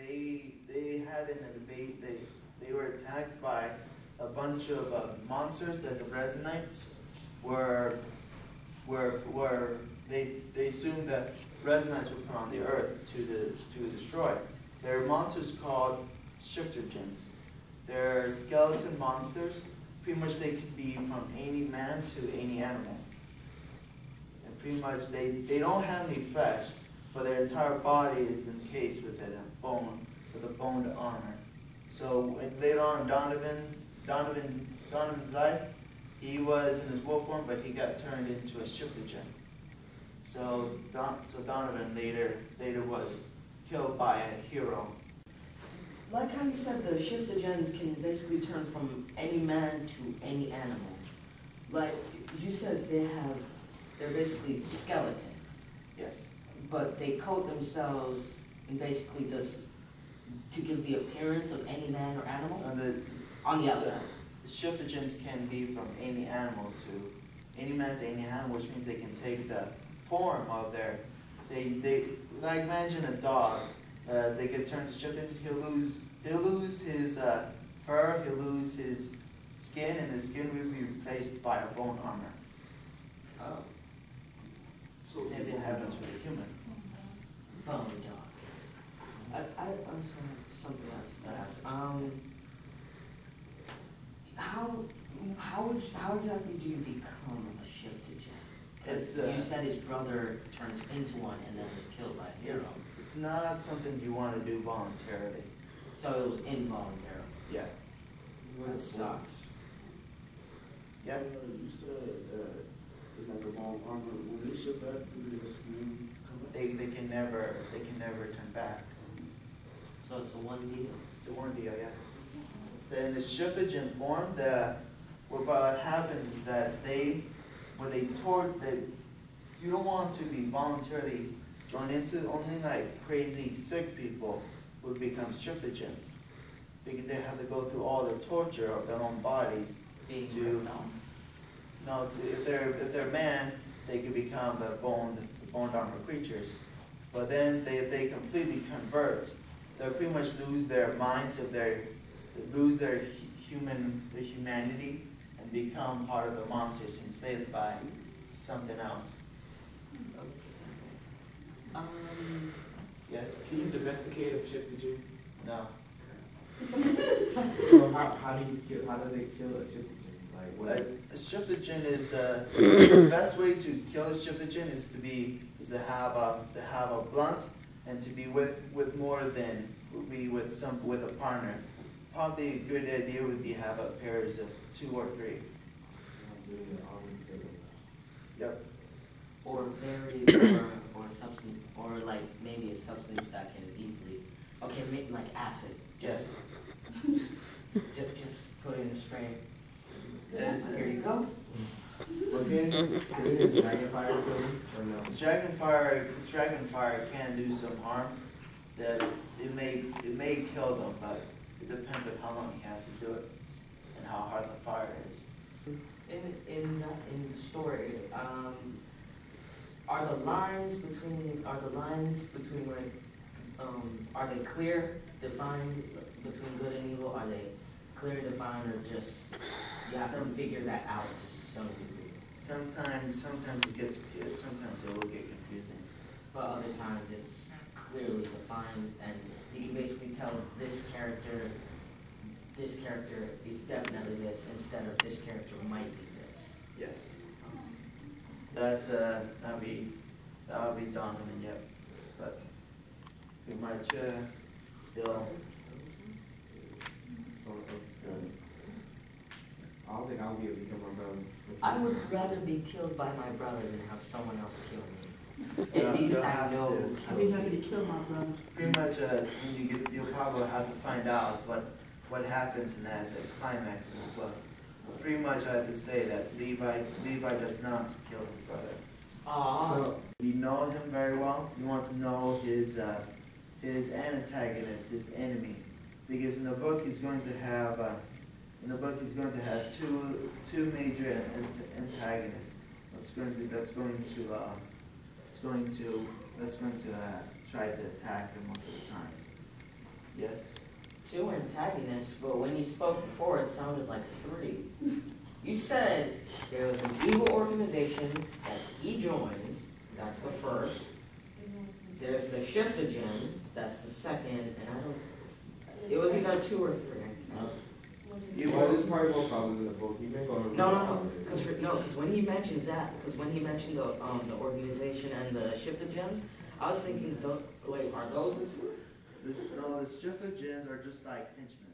they had in a debate. They were attacked by a bunch of monsters that the Rezinnite were they assumed that Rezinnite would come on the earth to destroy. They're monsters called Shiftragens. They're skeleton monsters. Pretty much they could be from any man to any animal. And pretty much they don't have any flesh, but their entire body is encased with a boned armor. So later on, Donovan's life, he was in his wolf form, but he got turned into a Shiftragen. So Donovan later was killed by a hero. Like how you said the Shiftragens can basically turn from any man to any animal. Like you said they're basically skeletons. Yes. But they coat themselves in basically this to give the appearance of any man or animal on the outside. The Shiftragens can be from any animal to any man to any animal, which means they can take the form of their. They like imagine a dog. They could turn to Shiftragen. He'll lose his fur. He'll lose his skin, and his skin will be replaced by a bone armor. So same thing happens with a human. Bone dog. I also have something else to ask. How exactly do you become a Shiftragen? Because you said his brother turns into one and then is killed by a hero. It's not something you want to do voluntarily. So it was involuntary. Yeah. That sucks. Yeah. You said it's like a bone armor. When they ship back, do they skin come back? They can never turn back. So it's a one deal. It's a one deal, yeah. Then the Shiftragen form, what happens is that you don't want to be voluntarily joined into. Only like crazy sick people would become Shiftragens, because they have to go through all the torture of their own bodies. If they're man, they could become the boned armor creatures. But then if they completely convert, they'll pretty much lose their minds, lose their humanity, and become part of the monsters enslaved by something else. Yes? Can you domesticate a Shiftragen? No. So how do they kill a Shiftragen? Like what is A Shiftragen is the best way to kill a Shiftragen is to have a blunt, and to be with a partner. Probably a good idea would be have a pairs of 2 or 3. Yep. Or or substance, or like maybe a substance that can easily, like acid. Yes. Just put it in a spray. Yes. Here you go. Is dragon fire killing or no? Dragon fire can do some harm. That it may kill them, but it depends on how long he has to do it and how hard the fire is. In the story, are the lines between like are they clear, defined between good and evil? Are they clear, defined, or just you have to figure that out to some degree? Sometimes sometimes it will get confusing. But other times it's clearly defined, and you can basically tell this character is definitely this, instead of this character might be this. Yes. That'll be Donovan, yep. But pretty much he'll. So it's good. I don't think I'll be able to kill my brother. I would rather be killed by my brother than have someone else kill me. You'll At least I have know. to. I'd be happy to kill my brother. Pretty much, you'll probably have to find out what happens in that climax in the book. Pretty much, I have to say that Levi does not kill his brother. So you know him very well. You want to know his antagonist, his enemy, because in the book he's going to have two major antagonists. That's going to try to attack him most of the time. Yes. 2 antagonists, but when you spoke before, it sounded like 3. You said there was an evil organization that he joins, that's the first. There's the Shiftragens, that's the second, and I don't, it was either 2 or 3. Well, there's probably more problems in the book. You may go to No, because when he mentions that, because when he mentioned the organization and the Shiftragens, I was thinking, wait, are those the 2? No, the Shiftragens are just like henchmen.